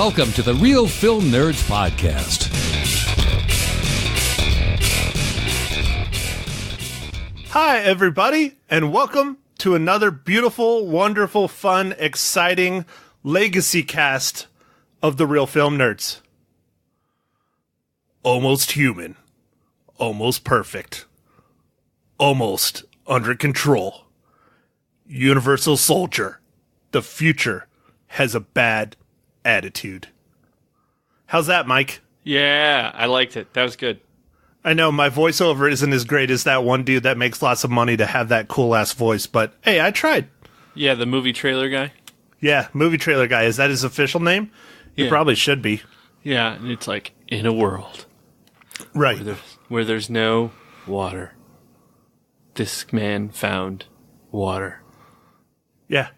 Welcome to the Real Film Nerds Podcast. Hi, everybody, and welcome to another beautiful, wonderful, fun, exciting legacy cast of the Real Film Nerds. Almost human. Almost perfect. Almost under control. Universal Soldier. The future has a bad attitude. How's that, Mike? Yeah, I liked it. That was good. I know my voiceover isn't as great as that one dude that makes lots of money to have that cool-ass voice, but hey, I tried. Yeah, the movie trailer guy. Yeah, movie trailer guy. Is that his official name? Yeah. It probably should be. Yeah, and it's like, in a world Right. where there's no water, this man found water. Yeah.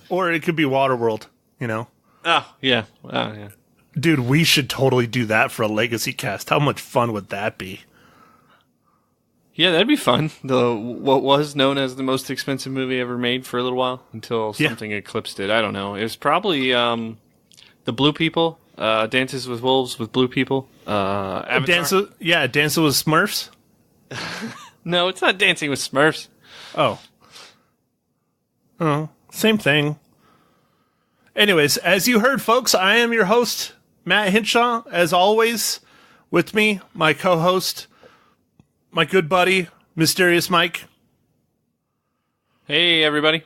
Or it could be Waterworld, you know? Oh, yeah. Oh, yeah. Dude, we should totally do that for a legacy cast. How much fun would that be? Yeah, that'd be fun. What was known as the most expensive movie ever made for a little while until something eclipsed it. I don't know. It was probably the Blue People, Dances with Wolves with Blue People, Avatar. Dancing with Smurfs? No, it's not Dancing with Smurfs. Oh, same thing. Anyways, as you heard, folks, I am your host, Matt Hinshaw. As always, with me, my co-host, my good buddy, Mysterious Mike. Hey, everybody.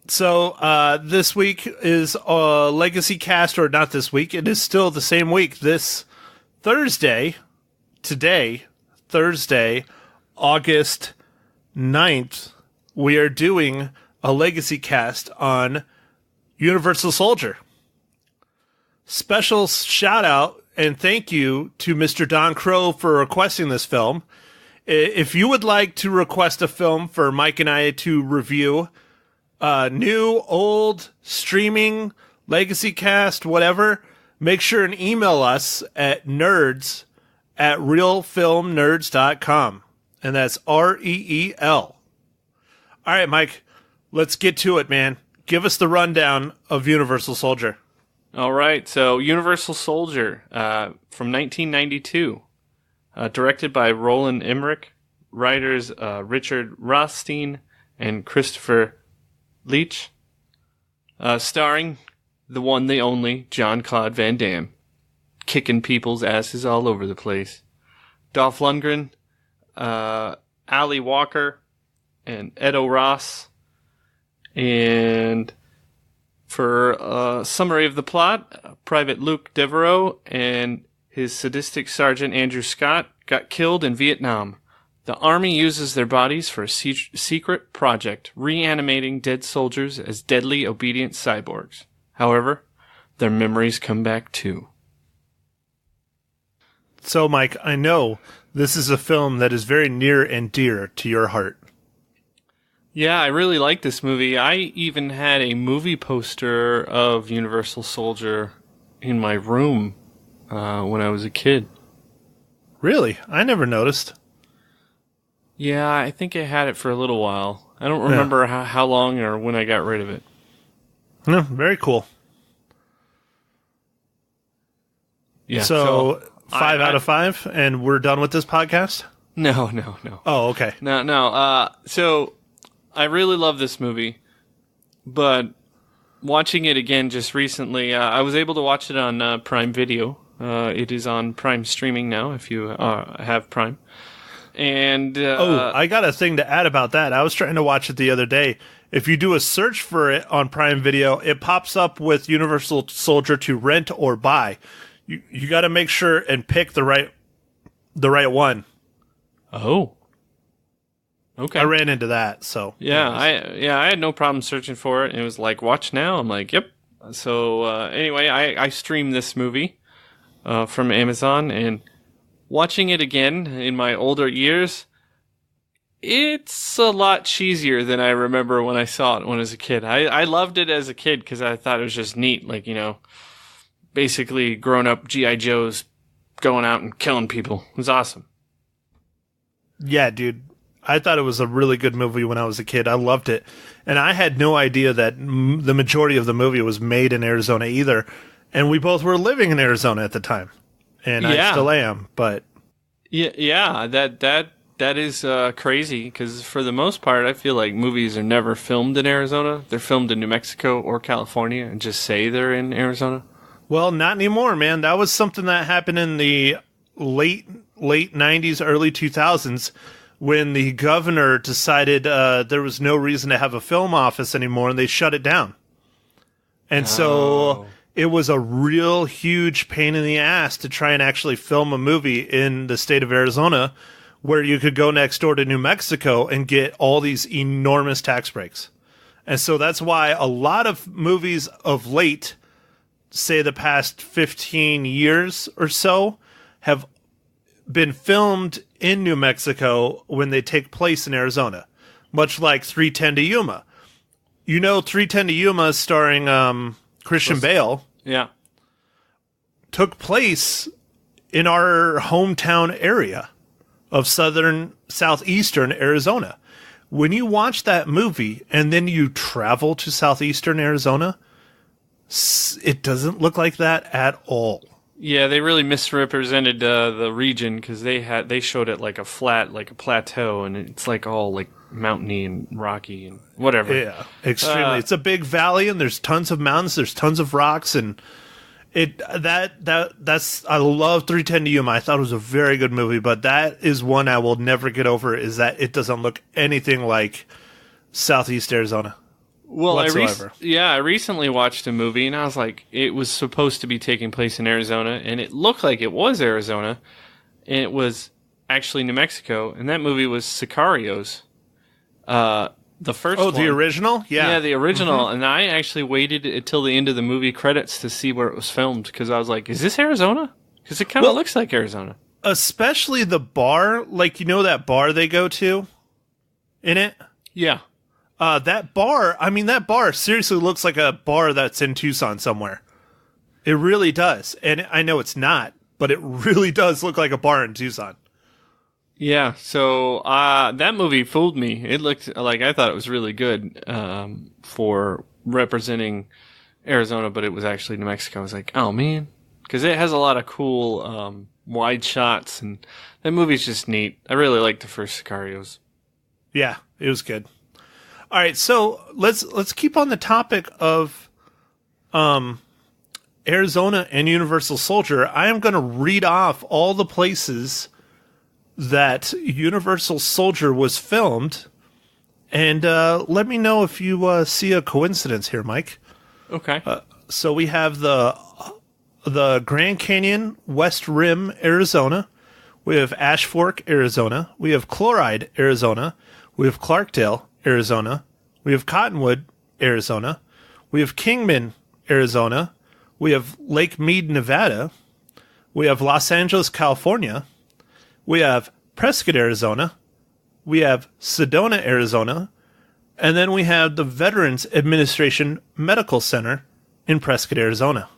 So, this week is a legacy cast, or not this week, it is still the same week. This Thursday, August 9th, we are doing a legacy cast on Universal Soldier. Special shout out and thank you to Mr. Don Crow for requesting this film. If you would like to request a film for Mike and I to review, new, old, streaming, legacy cast, whatever, make sure and email us at nerds@realfilmnerds.com. And that's REEL. All right, Mike, let's get to it, man. Give us the rundown of Universal Soldier. All right, so Universal Soldier from 1992, directed by Roland Emmerich, writers Richard Rothstein and Christopher Leach, starring the one, the only, Jean-Claude Van Damme, kicking people's asses all over the place. Dolph Lundgren, Ali Walker, and Edo Ross. And for a summary of the plot, Private Luke Devereaux and his sadistic Sergeant Andrew Scott got killed in Vietnam. The Army uses their bodies for a secret project, reanimating dead soldiers as deadly obedient cyborgs. However, their memories come back too. So, Mike, I know this is a film that is very near and dear to your heart. Yeah, I really like this movie. I even had a movie poster of Universal Soldier in my room when I was a kid. Really? I never noticed. Yeah, I think I had it for a little while. I don't remember how long or when I got rid of it. No, very cool. Yeah. So 5 out of 5, and we're done with this podcast? No. Oh, okay. No. So I really love this movie, but watching it again just recently, I was able to watch it on Prime Video. It is on Prime streaming now, if you have Prime. And I got a thing to add about that. I was trying to watch it the other day. If you do a search for it on Prime Video, it pops up with Universal Soldier to rent or buy. You got to make sure and pick the right one. Oh. Okay. I ran into that, so. Yeah, I had no problem searching for it. It was like, watch now. I'm like, yep. So anyway, I streamed this movie from Amazon, and watching it again in my older years, it's a lot cheesier than I remember when I saw it when I was a kid. I loved it as a kid because I thought it was just neat, like, you know, basically grown-up G.I. Joes going out and killing people. It was awesome. Yeah, dude. I thought it was a really good movie when I was a kid. I loved it. And I had no idea that the majority of the movie was made in Arizona either. And we both were living in Arizona at the time. And I still am, but... Yeah, that is crazy, because for the most part, I feel like movies are never filmed in Arizona. They're filmed in New Mexico or California and just say they're in Arizona. Well, not anymore, man. That was something that happened in the late 90s, early 2000s, when the governor decided there was no reason to have a film office anymore, and they shut it down. And so it was a real huge pain in the ass to try and actually film a movie in the state of Arizona, where you could go next door to New Mexico and get all these enormous tax breaks. And so that's why a lot of movies of late, say the past 15 years or so, have been filmed in New Mexico when they take place in Arizona, much like 3:10 to Yuma. You know, 3:10 to Yuma, starring Christian Bale, took place in our hometown area of southeastern Arizona. When you watch that movie and then you travel to southeastern Arizona, it doesn't look like that at all. Yeah, they really misrepresented the region, because they showed it like a flat, like a plateau, and it's like all like mountainy and rocky and whatever. Yeah, extremely. It's a big valley, and there's tons of mountains, there's tons of rocks, and that's I love 3:10 to Yuma. I thought it was a very good movie, but that is one I will never get over, is that it doesn't look anything like Southeast Arizona. Well, whatsoever. I recently watched a movie, and I was like, it was supposed to be taking place in Arizona, and it looked like it was Arizona, and it was actually New Mexico, and that movie was Sicarios. The first one. Oh, the original? Yeah, the original. And I actually waited until the end of the movie credits to see where it was filmed, because I was like, is this Arizona? Because it kind of looks like Arizona. Especially the bar, like, you know that bar they go to in it? Yeah. That bar seriously looks like a bar that's in Tucson somewhere. It really does. And I know it's not, but it really does look like a bar in Tucson. Yeah, so that movie fooled me. It looked like, I thought it was really good for representing Arizona, but it was actually New Mexico. I was like, oh man, because it has a lot of cool wide shots, and that movie's just neat. I really liked the first Sicarios. Yeah, it was good. All right, so let's keep on the topic of Arizona and Universal Soldier. I am going to read off all the places that Universal Soldier was filmed, and let me know if you see a coincidence here, Mike. Okay. So we have the Grand Canyon, West Rim, Arizona. We have Ash Fork, Arizona. We have Chloride, Arizona. We have Clarkdale, Arizona. We have Cottonwood, Arizona. We have Kingman, Arizona. We have Lake Mead, Nevada. We have Los Angeles, California. We have Prescott, Arizona. We have Sedona, Arizona. And then we have the Veterans Administration Medical Center in Prescott, Arizona.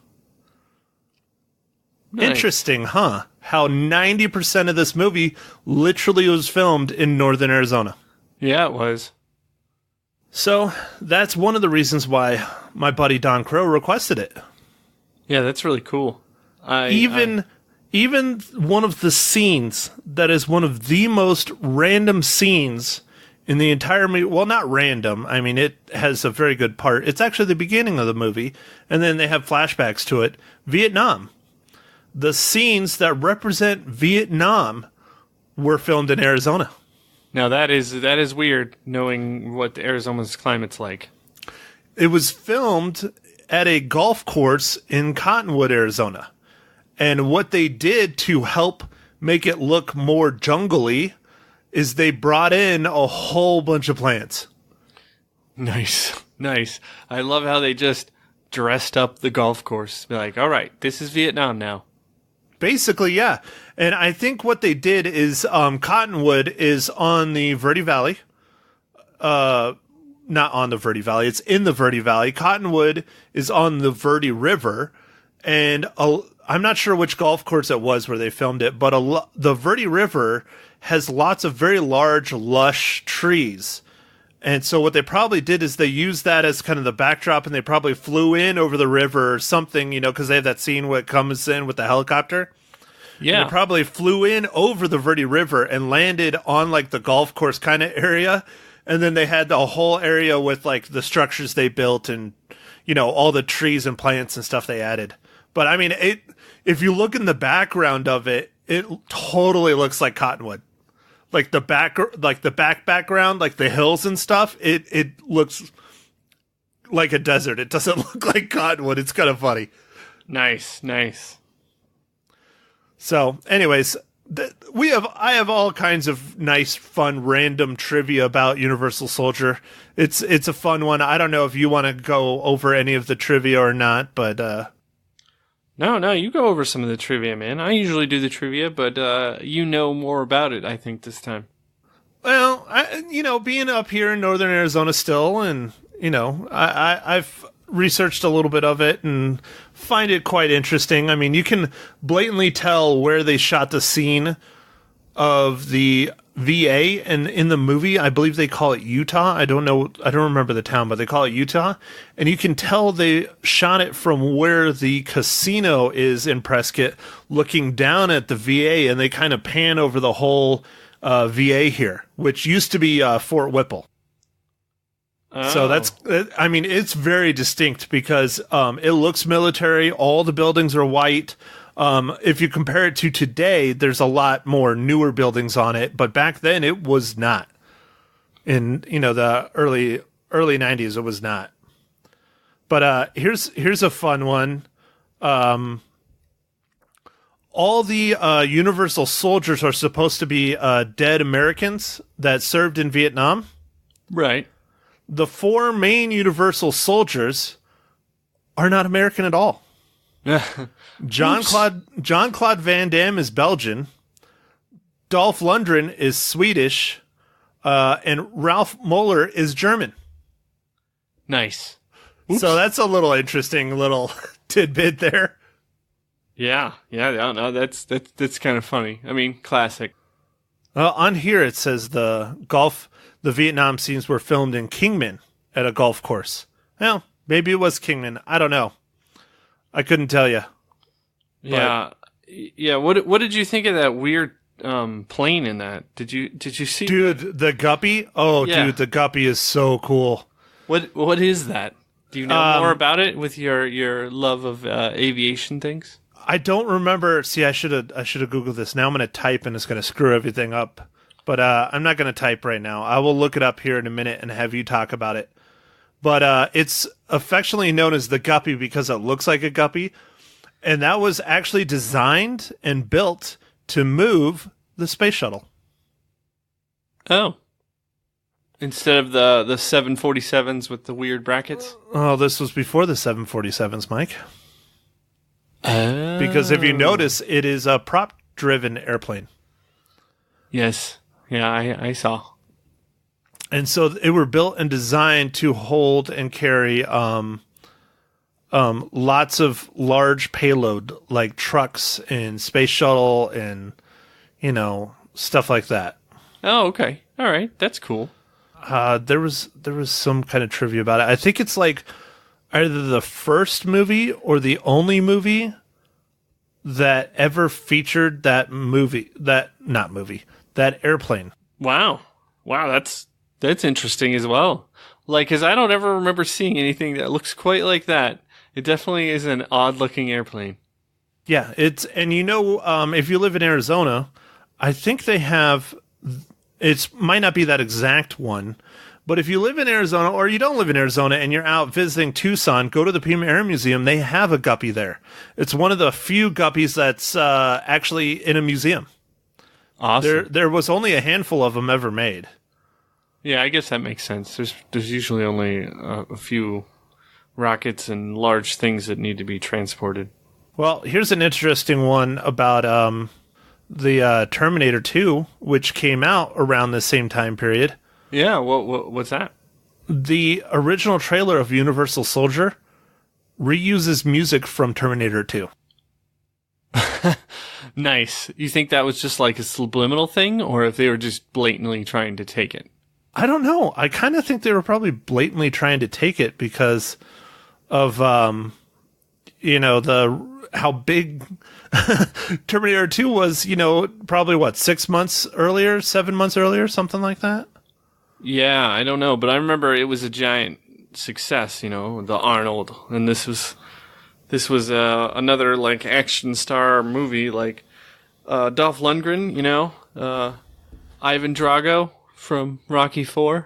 Nice. Interesting, huh? How 90% of this movie literally was filmed in northern Arizona. Yeah, it was. So that's one of the reasons why my buddy Don Crow requested it. Yeah, that's really cool. Even one of the scenes that is one of the most random scenes in the entire movie. Well, not random. I mean, it has a very good part. It's actually the beginning of the movie, and then they have flashbacks to it. Vietnam. The scenes that represent Vietnam were filmed in Arizona. Now that is weird, knowing what Arizona's climate's like. It was filmed at a golf course in Cottonwood, Arizona. And what they did to help make it look more jungly is they brought in a whole bunch of plants. Nice. I love how they just dressed up the golf course. Be like, all right, this is Vietnam now. Basically, yeah. And I think what they did is Cottonwood is on the Verde Valley. Not on the Verde Valley. It's in the Verde Valley. Cottonwood is on the Verde River. And I'm not sure which golf course it was where they filmed it, but the Verde River has lots of very large, lush trees. And so what they probably did is they used that as kind of the backdrop, and they probably flew in over the river or something, because they have that scene where it comes in with the helicopter. Yeah. And they probably flew in over the Verde River and landed on like the golf course kind of area. And then they had the whole area with like the structures they built and, all the trees and plants and stuff they added. But I mean, if you look in the background of it, it totally looks like Cottonwood. Like the background, like the hills and stuff, it looks like a desert. It doesn't look like Cottonwood. It's kind of funny. Nice. So, anyways, I have all kinds of nice, fun, random trivia about Universal Soldier. It's a fun one. I don't know if you want to go over any of the trivia or not, but No, you go over some of the trivia, man. I usually do the trivia, but you know more about it, I think, this time. Well, being up here in Northern Arizona still, and I've researched a little bit of it and find it quite interesting. I mean, you can blatantly tell where they shot the scene of the VA, and in the movie, I believe they call it Utah. I don't remember the town, but they call it Utah. And you can tell they shot it from where the casino is in Prescott, looking down at the VA, and they kind of pan over the whole VA here, which used to be Fort Whipple. Oh. So it's very distinct because it looks military. All the buildings are white. If you compare it to today, there's a lot more newer buildings on it, but back then it was not. In the early 90s, it was not. But here's a fun one. All the Universal soldiers are supposed to be dead Americans that served in Vietnam. Right. The 4 main Universal soldiers are not American at all. Jean-Claude Van Damme is Belgian. Dolph Lundgren is Swedish. And Ralph Moeller is German. Nice. Oops. So that's a little interesting little tidbit there. Yeah, no, that's kind of funny. I mean, classic. On here it says the Vietnam scenes were filmed in Kingman at a golf course. Well, maybe it was Kingman. I don't know. I couldn't tell you. Yeah. What did you think of that weird plane in that? Did you see? Dude, the Guppy? Oh, yeah. Dude, the Guppy is so cool. What is that? Do you know more about it with your love of aviation things? I don't remember. See, I should have Googled this. Now I'm going to type and it's going to screw everything up. But I'm not going to type right now. I will look it up here in a minute and have you talk about it. But it's affectionately known as the Guppy because it looks like a guppy. And that was actually designed and built to move the space shuttle. Oh. Instead of the 747s with the weird brackets? Oh, this was before the 747s, Mike. Oh. Because if you notice, it is a prop-driven airplane. Yes. Yeah, I saw. And so they were built and designed to hold and carry lots of large payload, like trucks and space shuttle and, stuff like that. Oh, okay. All right. That's cool. There was some kind of trivia about it. I think it's like either the first movie or the only movie that ever featured that airplane. Wow, that's interesting as well. Like, because I don't ever remember seeing anything that looks quite like that. It definitely is an odd-looking airplane. Yeah, if you live in Arizona, I think they have. It might not be that exact one, but if you live in Arizona or you don't live in Arizona and you're out visiting Tucson, go to the Pima Air Museum. They have a Guppy there. It's one of the few Guppies that's actually in a museum. Awesome. There was only a handful of them ever made. Yeah, I guess that makes sense. There's usually only a few rockets and large things that need to be transported. Well, here's an interesting one about the Terminator 2, which came out around the same time period. Yeah, what's that? The original trailer of Universal Soldier reuses music from Terminator 2. Nice. You think that was just like a subliminal thing, or if they were just blatantly trying to take it? I don't know. I kind of think they were probably blatantly trying to take it because of, how big Terminator 2 was, probably 6 months earlier, 7 months earlier, something like that. Yeah, I don't know, but I remember it was a giant success, the Arnold, and this was another like action star movie, like Dolph Lundgren, Ivan Drago from Rocky IV,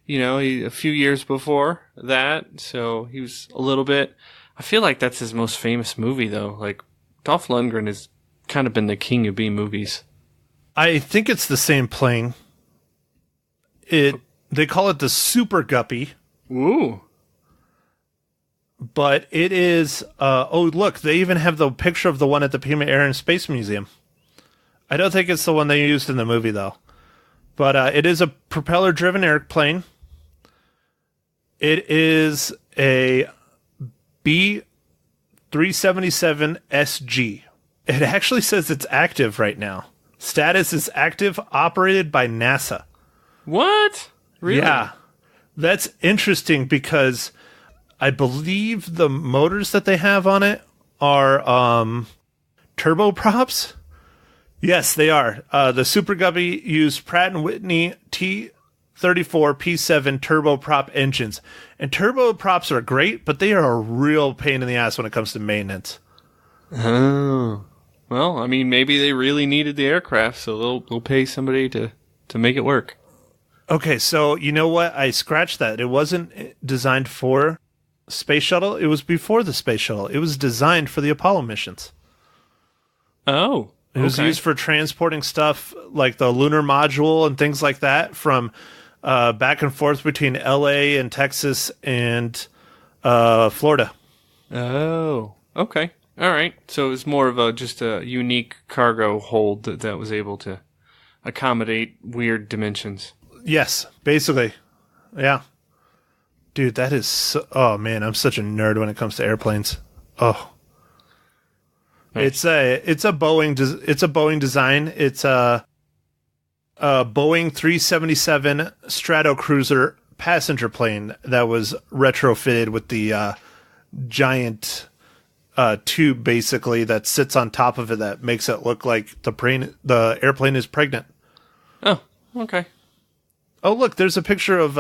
a few years before that, so he was a little bit. I feel like that's his most famous movie, though. Like Dolph Lundgren has kind of been the king of B movies. I think it's the same plane. They call it the Super Guppy. Ooh. But it is, look, they even have the picture of the one at the Pima Air and Space Museum. I don't think it's the one they used in the movie, though. But it is a propeller-driven airplane. It is a B-377SG. It actually says it's active right now. Status is active, operated by NASA. What? Really? Yeah. That's interesting because I believe the motors that they have on it are turboprops. Yes, they are. The Super Guppy used Pratt & Whitney T34 P7 turboprop engines. And turboprops are great, but they are a real pain in the ass when it comes to maintenance. Oh. Well, I mean, maybe they really needed the aircraft, so they'll pay somebody to make it work. Okay, so you know what? I scratched that. It wasn't designed for Space Shuttle. It was before the Space Shuttle. It was designed for the Apollo missions. Oh. It was used for transporting stuff like the lunar module and things like that from back and forth between LA and Texas and Florida. Oh, okay. All right. So it was more of just a unique cargo hold that was able to accommodate weird dimensions. Yes, basically. Yeah. Dude, that is oh man, I'm such a nerd when it comes to airplanes. Oh. Nice. It's a Boeing design. It's a Boeing 377 Stratocruiser passenger plane that was retrofitted with the giant tube basically that sits on top of it that makes it look like the airplane is pregnant. Oh, okay. Oh, look, there's a picture of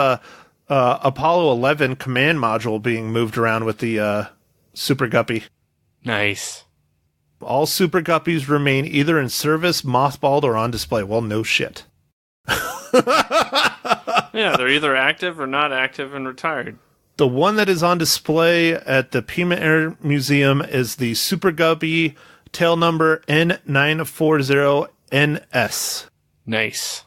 Apollo 11 command module being moved around with the Super Guppy. Nice. All Super Guppies remain either in service, mothballed, or on display. Well, no shit. Yeah, they're either active or not active and retired. The one that is on display at the Pima Air Museum is the Super Guppy tail number N940NS. Nice.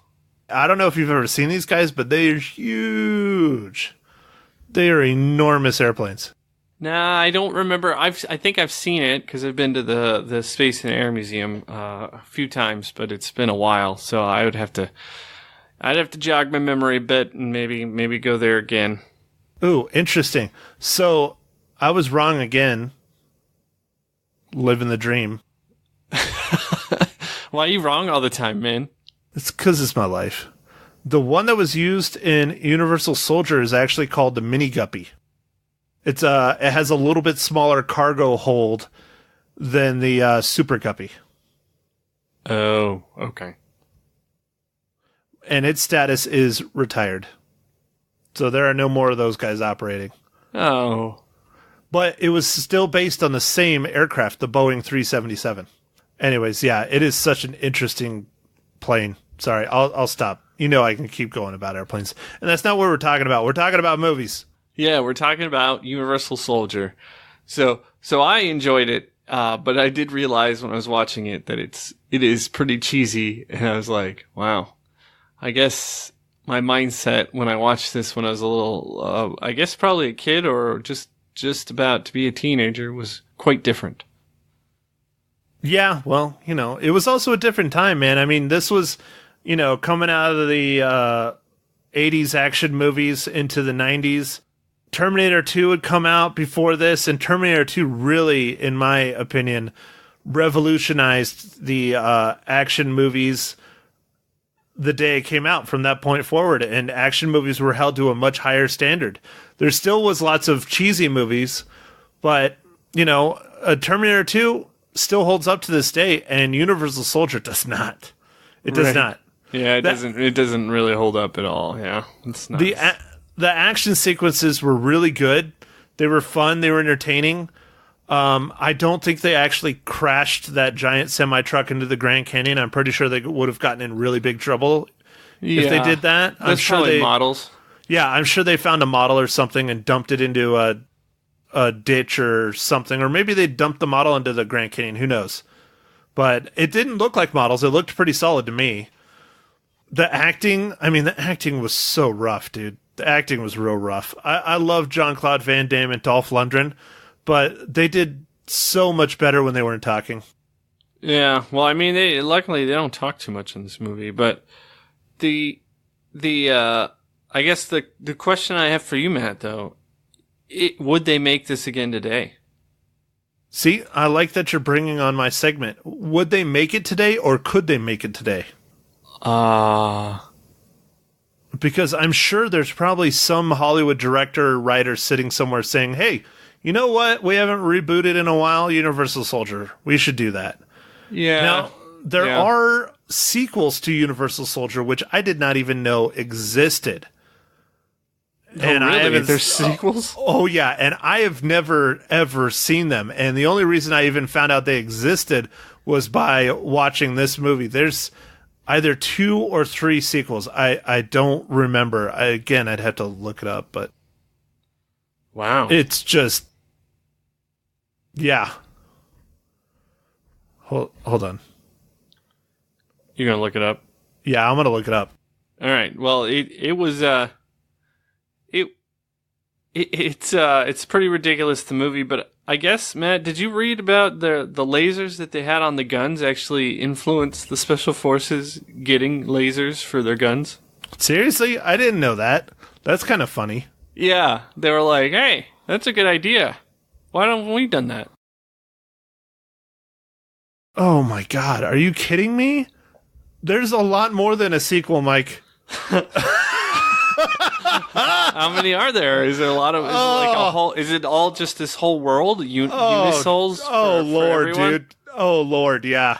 I don't know if you've ever seen these guys, but they are huge. They are enormous airplanes. Nah, I don't remember. I think I've seen it because I've been to the Space and Air Museum a few times, but it's been a while, so I'd have to jog my memory a bit and maybe go there again. Ooh, interesting. So I was wrong again. Living the dream. Why are you wrong all the time, man? It's because it's my life. The one that was used in Universal Soldier is actually called the Mini Guppy. It has a little bit smaller cargo hold than the Super Guppy. Oh, okay. And its status is retired. So there are no more of those guys operating. Oh. But it was still based on the same aircraft, the Boeing 377. Anyways, yeah, it is such an interesting plane. Sorry, I'll stop. I can keep going about airplanes. And that's not what we're talking about. We're talking about movies. Yeah, we're talking about Universal Soldier. So I enjoyed it, but I did realize when I was watching it that it is pretty cheesy, and I was like, wow. I guess my mindset when I watched this when I was a little, I guess probably a kid or just about to be a teenager was quite different. Yeah, well, it was also a different time, man. I mean, this was, coming out of the 80s action movies into the 90s. Terminator 2 had come out before this, and Terminator 2 really, in my opinion, revolutionized the action movies the day it came out from that point forward, and action movies were held to a much higher standard. There still was lots of cheesy movies, but, a Terminator 2 still holds up to this day, and Universal Soldier does not. It does not. Yeah, it doesn't really hold up at all. Yeah, it's not. The action sequences were really good. They were fun. They were entertaining. I don't think they actually crashed that giant semi-truck into the Grand Canyon. I'm pretty sure they would have gotten in really big trouble if they did that. I'm sure probably models. Yeah, I'm sure they found a model or something and dumped it into a ditch or something. Or maybe they dumped the model into the Grand Canyon. Who knows? But it didn't look like models. It looked pretty solid to me. The acting was so rough, dude. The acting was real rough. I love Jean-Claude Van Damme and Dolph Lundgren, but they did so much better when they weren't talking. Yeah, well, luckily they don't talk too much in this movie, but I guess the question I have for you, Matt, though, would they make this again today? See, I like that you're bringing on my segment. Would they make it today, or could they make it today? Because I'm sure there's probably some Hollywood director or writer sitting somewhere saying, hey, you know what? We haven't rebooted in a while. Universal Soldier. We should do that. Yeah. Now, there are sequels to Universal Soldier, which I did not even know existed. And really? There's sequels? Oh, yeah. And I have never, ever seen them. And the only reason I even found out they existed was by watching this movie. There's either 2 or 3 sequels. I don't remember. I'd have to look it up, but wow. It's just, yeah. Hold on. You're going to look it up? Yeah, I'm going to look it up. All right. Well, it's pretty ridiculous, the movie, but I guess, Matt, did you read about the lasers that they had on the guns actually influenced the special forces getting lasers for their guns? Seriously? I didn't know that. That's kind of funny. Yeah, they were like, hey, that's a good idea. Why don't we done that? Oh my God, are you kidding me? There's a lot more than a sequel, Mike. How many are there? Is there a lot of? Is it like a whole? Is it all just this whole world? Unisols? Lord, dude! Oh Lord, yeah.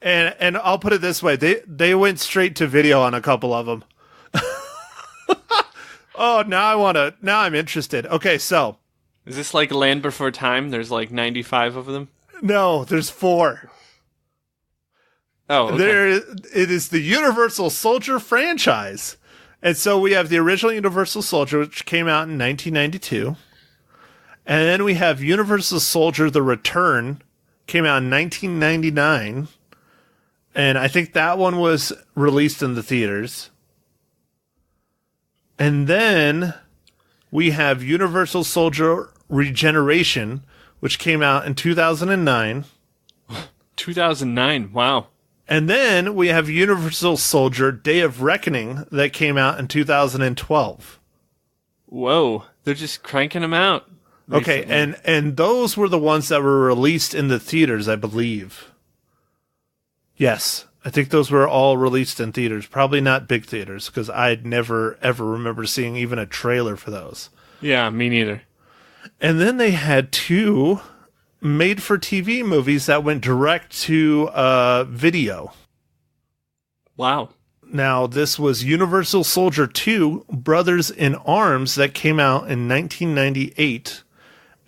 And I'll put it this way: they went straight to video on a couple of them. Oh, now I'm interested. Okay, so is this like Land Before Time? There's like 95 of them. No, there's 4. Oh, okay. It is the Universal Soldier franchise. And so we have the original Universal Soldier, which came out in 1992. And then we have Universal Soldier The Return, came out in 1999. And I think that one was released in the theaters. And then we have Universal Soldier Regeneration, which came out in 2009. 2009, wow. And then we have Universal Soldier Day of Reckoning that came out in 2012. Whoa, they're just cranking them out recently. Okay, and those were the ones that were released in the theaters, I believe. Yes, I think those were all released in theaters. Probably not big theaters, because I'd never, ever remember seeing even a trailer for those. Yeah, me neither. And then they had 2 made-for-TV movies that went direct to video. Wow. Now, this was Universal Soldier 2, Brothers in Arms, that came out in 1998.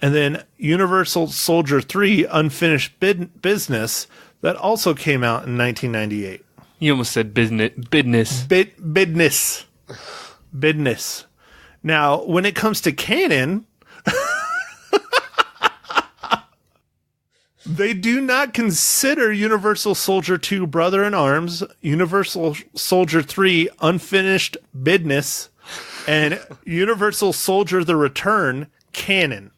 And then Universal Soldier 3, Unfinished Business, that also came out in 1998. You almost said business. Business. Now, when it comes to canon, they do not consider Universal Soldier 2 Brother in Arms, Universal Soldier 3 Unfinished Business, and Universal Soldier The Return canon.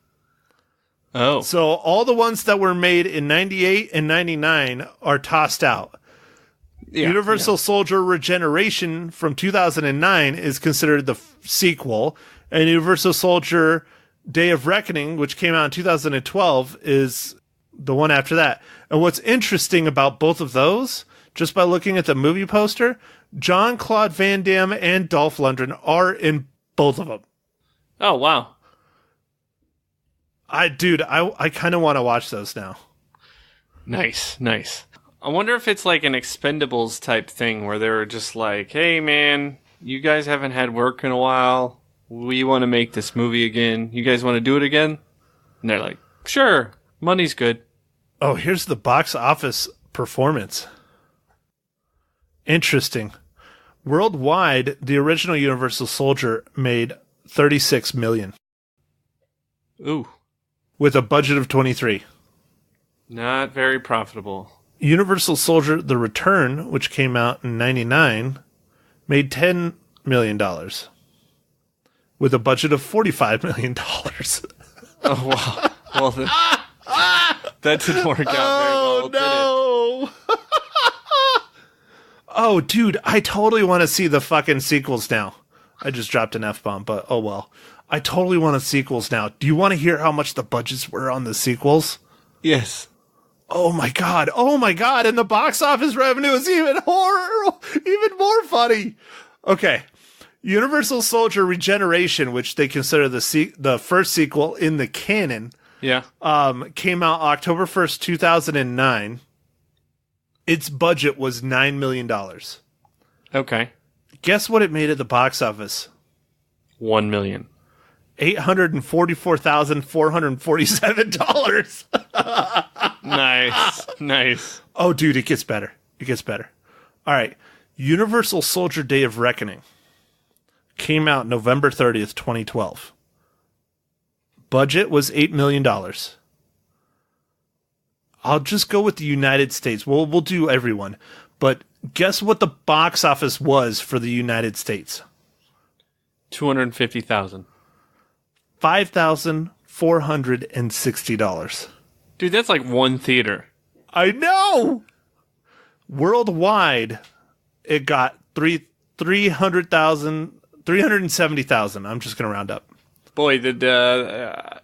Oh. So all the ones that were made in 98 and 99 are tossed out. Yeah, Universal Soldier Regeneration from 2009 is considered the sequel, and Universal Soldier Day of Reckoning, which came out in 2012, is the one after that. And what's interesting about both of those, just by looking at the movie poster, Jean-Claude Van Damme and Dolph Lundgren are in both of them. Oh, wow. I kind of want to watch those now. Nice. I wonder if it's like an Expendables type thing where they're just like, hey, man, you guys haven't had work in a while. We want to make this movie again. You guys want to do it again? And they're like, sure, money's good. Oh, here's the box office performance. Interesting. Worldwide, the original Universal Soldier made $36 million. Ooh. With a budget of 23. Not very profitable. Universal Soldier The Return, which came out in 99, made $10 million. With a budget of $45 million. Oh, wow. Well, that didn't work out very well, did it? Oh, no! Oh, dude, I totally want to see the fucking sequels now. I just dropped an F-bomb, but oh well. I totally want the sequels now. Do you want to hear how much the budgets were on the sequels? Yes. Oh my god. And the box office revenue is even more funny. Okay. Universal Soldier Regeneration, which they consider the first sequel in the canon, came out October 1st, 2009. Its budget was $9 million. Okay. Guess what it made at the box office? $1 million. $844,447. Nice. Oh, dude, it gets better. All right. Universal Soldier Day of Reckoning came out November 30th, 2012. Budget was $8 million. I'll just go with the United States. We'll do everyone. But guess what the box office was for the United States? $250,000. $5,460. Dude, that's like one theater. I know! Worldwide, it got 370,000. I'm just going to round up. Boy,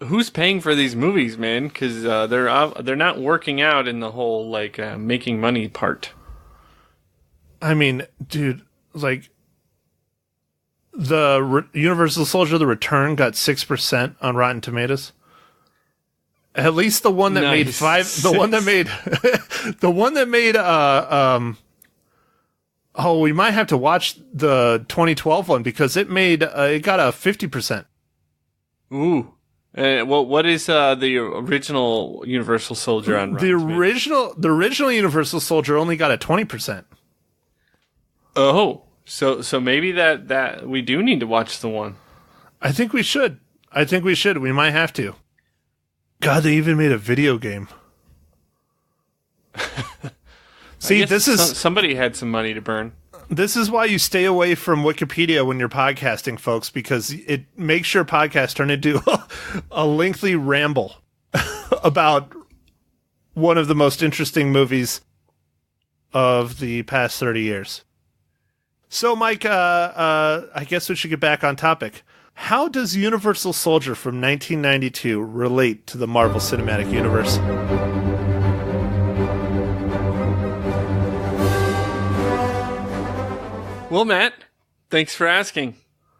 who's paying for these movies, man? Because they're not working out in the whole making money part. I mean, dude, like the Universal Soldier: The Return got 6% on Rotten Tomatoes. At least the one that made five. The one that made. The one that made. Oh, we might have to watch the 2012 one because it made. It got a 50%. Ooh. What is the original Universal Soldier on Rotten Tomatoes? The original Universal Soldier only got a 20%. Oh, so maybe that we do need to watch the one. I think we should. We might have to. God, they even made a video game. See, somebody had some money to burn. This is why you stay away from Wikipedia when you're podcasting, folks, because it makes your podcast turn into a lengthy ramble about one of the most interesting movies of the past 30 years. So, Mike, I guess we should get back on topic. How does Universal Soldier from 1992 relate to the Marvel Cinematic Universe? Well, Matt, thanks for asking.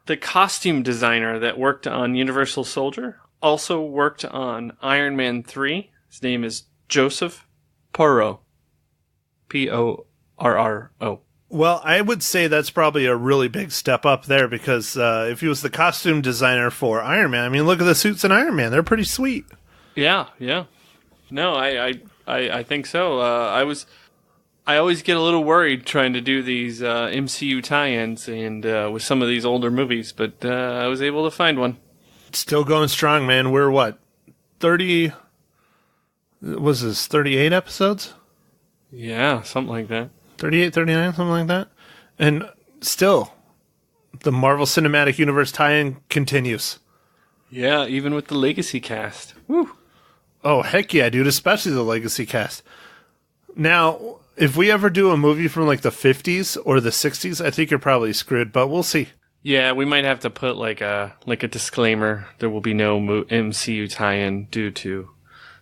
The costume designer that worked on Universal Soldier also worked on Iron Man 3. His name is Joseph Porro. Porro. Well, I would say that's probably a really big step up there because if he was the costume designer for Iron Man, I mean, look at the suits in Iron Man. They're pretty sweet. Yeah. No, I think so. I always get a little worried trying to do these MCU tie-ins and with some of these older movies, but I was able to find one. Still going strong, man. We're what? 30... Was this 38 episodes? Yeah, something like that. 38, 39, something like that. And still, the Marvel Cinematic Universe tie-in continues. Yeah, even with the Legacy cast. Woo! Oh, heck yeah, dude. Especially the Legacy cast. Now, if we ever do a movie from like the 50s or the 60s, I think you're probably screwed, but we'll see. Yeah, we might have to put like a disclaimer. There will be no MCU tie-in due to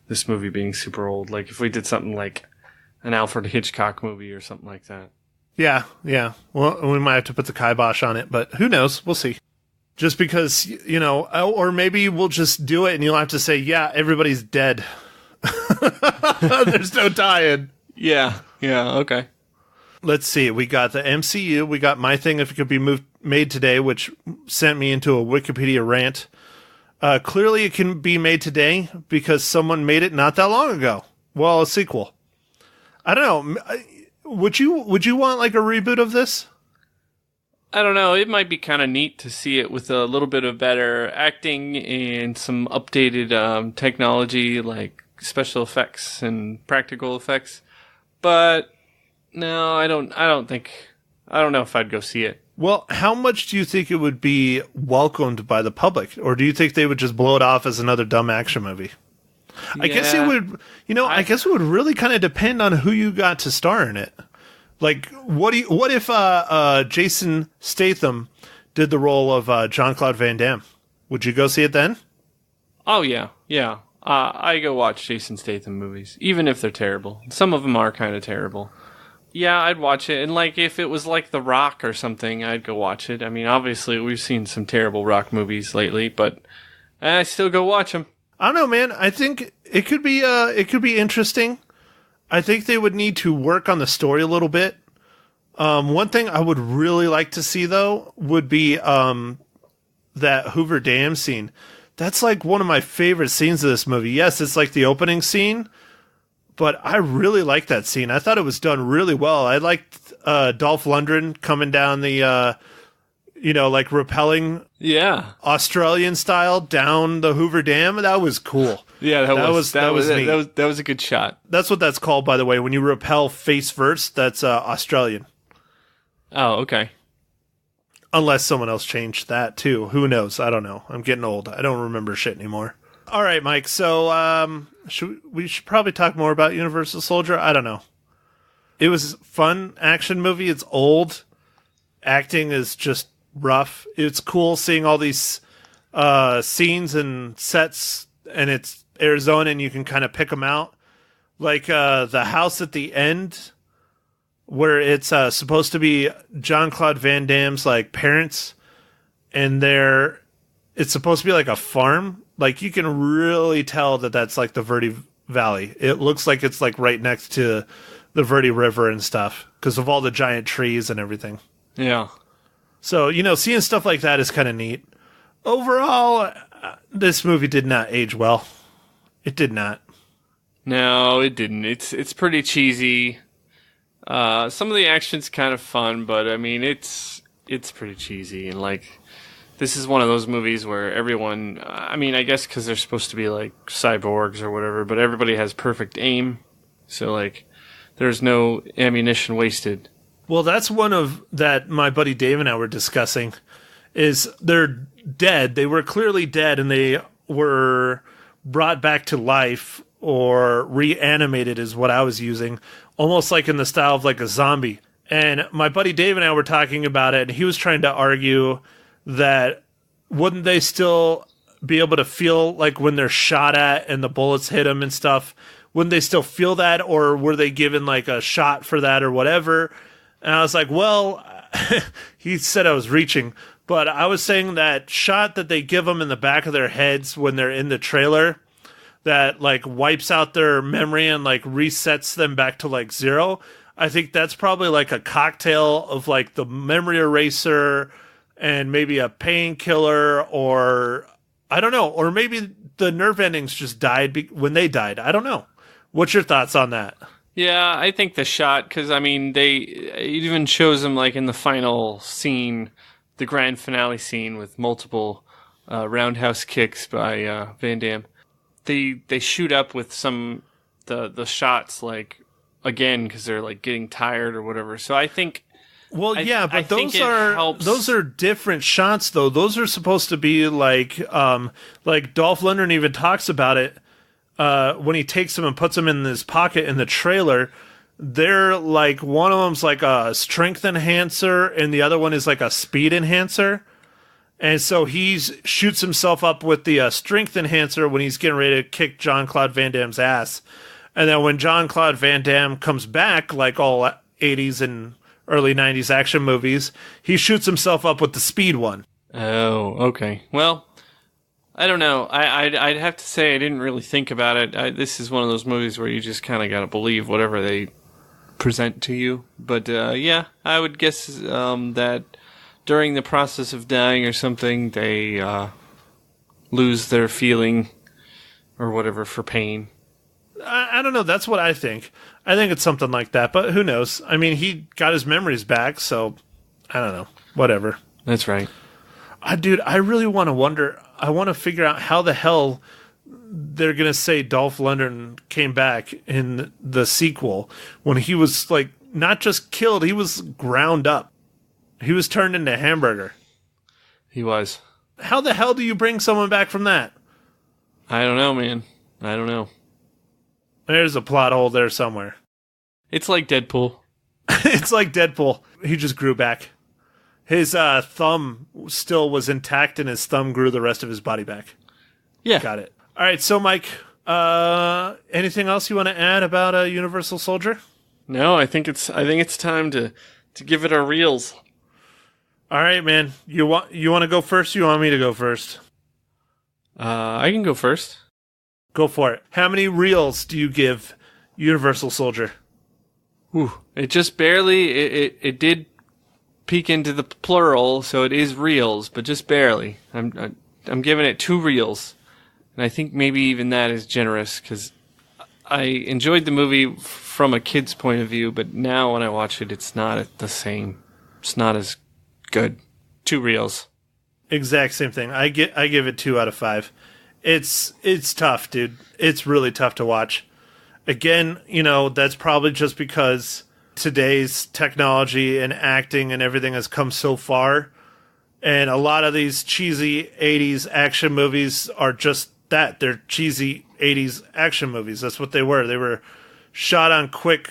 this movie being super old. Like if we did something like an Alfred Hitchcock movie or something like that. Yeah. Well, we might have to put the kibosh on it, but who knows? We'll see. Just because, or maybe we'll just do it and you'll have to say, yeah, everybody's dead. There's no tie-in. Yeah, okay. Let's see. We got the MCU. We got My Thing If It Could Be Made Today, which sent me into a Wikipedia rant. Clearly, it can be made today because someone made it not that long ago. Well, a sequel. I don't know. Would you want like a reboot of this? I don't know. It might be kind of neat to see it with a little bit of better acting and some updated technology, like special effects and practical effects. But no, I don't know if I'd go see it. Well, how much do you think it would be welcomed by the public? Or do you think they would just blow it off as another dumb action movie? I guess it would, I guess it would really kind of depend on who you got to star in it. Like, what if Jason Statham did the role of Jean-Claude Van Damme? Would you go see it then? Oh, yeah. I go watch Jason Statham movies, even if they're terrible. Some of them are kind of terrible. Yeah, I'd watch it. And, like, if it was like The Rock or something, I'd go watch it. I mean, obviously, we've seen some terrible Rock movies lately, but I still go watch them. I don't know, man. I think it could be interesting. I think they would need to work on the story a little bit. One thing I would really like to see, though, would be that Hoover Dam scene. That's like one of my favorite scenes of this movie. Yes, it's like the opening scene, but I really like that scene. I thought it was done really well. I liked Dolph Lundgren coming down the, like rappelling, Australian style down the Hoover Dam. That was cool. Yeah, that was neat. That was a good shot. That's what that's called, by the way. When you rappel face first, that's Australian. Oh, okay. Unless someone else changed that too. Who knows? I don't know. I'm getting old. I don't remember shit anymore. All right, Mike. So we should probably talk more about Universal Soldier. I don't know. It was a fun action movie. It's old. Acting is just rough. It's cool seeing all these scenes and sets, and it's Arizona, and you can kind of pick them out. Like the house at the end, where it's supposed to be Jean-Claude Van Damme's like parents, and it's supposed to be like a farm. Like you can really tell that that's like the Verde Valley. It looks like it's like right next to the Verde River and stuff because of all the giant trees and everything. Yeah. So, seeing stuff like that is kind of neat. Overall, this movie did not age well. It did not. No, it didn't. It's pretty cheesy. Some of the action's kind of fun, but I mean, it's pretty cheesy. And like, this is one of those movies where everyone, I mean, I guess because they're supposed to be like cyborgs or whatever, but everybody has perfect aim. So like, there's no ammunition wasted. Well, that's one of that my buddy Dave and I were discussing, is they're dead. They were clearly dead, and they were brought back to life or reanimated is what I was using, almost like in the style of like a zombie. And my buddy Dave and I were talking about it, and he was trying to argue that wouldn't they still be able to feel like when they're shot at and the bullets hit them and stuff, wouldn't they still feel that, or were they given like a shot for that or whatever? And I was like, well, he said I was reaching, but I was saying that shot that they give them in the back of their heads when they're in the trailer that like wipes out their memory and like resets them back to like zero. I think that's probably like a cocktail of like the memory eraser and maybe a painkiller, or I don't know, or maybe the nerve endings just died when they died. I don't know. What's your thoughts on that? Yeah, I think the shot, because, I mean, it even shows them, like, in the final scene, the grand finale scene with multiple roundhouse kicks by Van Damme. They shoot up with the shots, like, again, because they're, like, getting tired or whatever. So I think... Well, yeah, but those are different shots, though. Those are supposed to be, like Dolph Lundgren even talks about it. When he takes them and puts them in his pocket in the trailer, they're like, one of them's like a strength enhancer and the other one is like a speed enhancer. And so he shoots himself up with the strength enhancer when he's getting ready to kick Jean-Claude Van Damme's ass. And then when Jean-Claude Van Damme comes back, like all 80s and early 90s action movies, he shoots himself up with the speed one. Oh, okay. Well, I don't know. I'd have to say I didn't really think about it. This is one of those movies where you just kind of got to believe whatever they present to you. But yeah, I would guess that during the process of dying or something, they lose their feeling or whatever for pain. I don't know. That's what I think. I think it's something like that, but who knows? I mean, he got his memories back, so I don't know. Whatever. That's right. Dude, I really want to wonder. I want to figure out how the hell they're going to say Dolph Lundgren came back in the sequel when he was, like, not just killed, he was ground up. He was turned into a hamburger. He was. How the hell do you bring someone back from that? I don't know, man. I don't know. There's a plot hole there somewhere. It's like Deadpool. It's like Deadpool. He just grew back. His thumb still was intact, and his thumb grew the rest of his body back. Yeah. Got it. All right, so Mike, anything else you want to add about Universal Soldier? No, I think it's time to give it our reels. All right, man. You want to go first? Or you want me to go first? I can go first. Go for it. How many reels do you give Universal Soldier? Ooh, it just barely. It did peek into the plural, so it is reels, but just barely. I'm giving it 2 reels, and I think maybe even that is generous because I enjoyed the movie from a kid's point of view, but now when I watch it, it's not the same. It's not as good. 2 reels. Exact same thing. I give it 2 out of 5. It's tough, dude. It's really tough to watch. Again, that's probably just because today's technology and acting and everything has come so far. And a lot of these cheesy 80s action movies are just that. They're cheesy 80s action movies. That's what they were. They were shot on quick,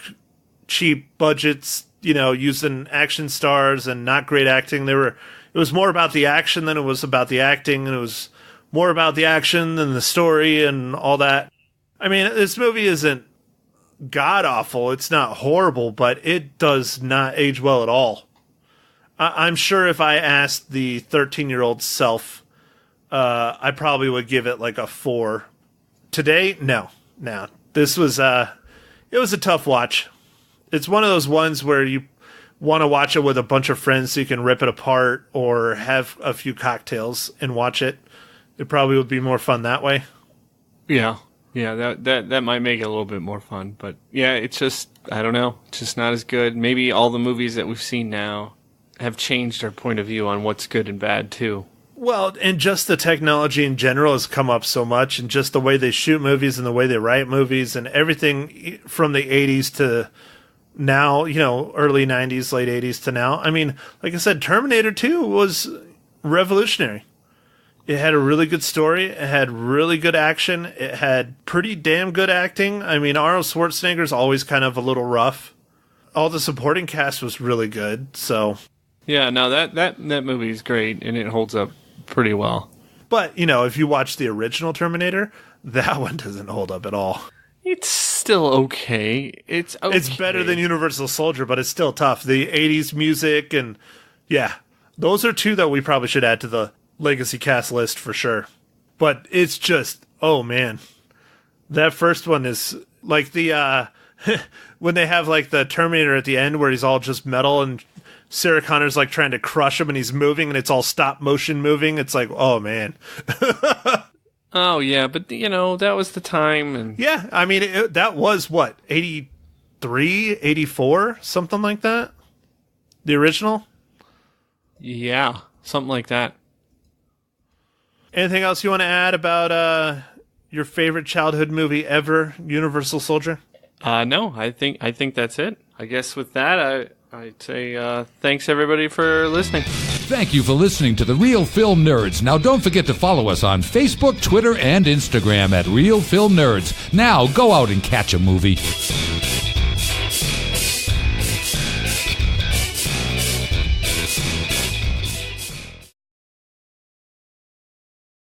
cheap budgets, using action stars and not great acting. It was more about the action than it was about the acting, and it was more about the action than the story and all that. I mean, this movie isn't god-awful. It's not horrible, but it does not age well at all. I'm sure if I asked the 13-year-old self, I probably would give it like a 4. Today, no. This was, it was a tough watch. It's one of those ones where you want to watch it with a bunch of friends so you can rip it apart or have a few cocktails and watch it. It probably would be more fun that way. Yeah, that might make it a little bit more fun. But yeah, it's just, I don't know, it's just not as good. Maybe all the movies that we've seen now have changed our point of view on what's good and bad too. Well, and just the technology in general has come up so much, and just the way they shoot movies and the way they write movies and everything from the 80s to now, early 90s, late 80s to now. I mean, like I said, Terminator 2 was revolutionary. It had a really good story. It had really good action. It had pretty damn good acting. I mean, Arnold Schwarzenegger's always kind of a little rough. All the supporting cast was really good, so... Yeah, no, that movie is great, and it holds up pretty well. But, if you watch the original Terminator, that one doesn't hold up at all. It's still okay. It's okay. It's better than Universal Soldier, but it's still tough. The 80s music and... Yeah, those are 2 that we probably should add to the Legacy cast list for sure. But it's just, oh man. That first one is like the, when they have like the Terminator at the end where he's all just metal and Sarah Connor's like trying to crush him and he's moving and it's all stop motion moving. It's like, oh man. Oh yeah, but that was the time. And yeah, I mean, that was what, 83, 84, something like that? The original? Yeah, something like that. Anything else you want to add about your favorite childhood movie ever, Universal Soldier? No, I think that's it. I guess with that, I'd say thanks everybody for listening. Thank you for listening to The Real Film Nerds. Now don't forget to follow us on Facebook, Twitter, and Instagram at Real Film Nerds. Now go out and catch a movie.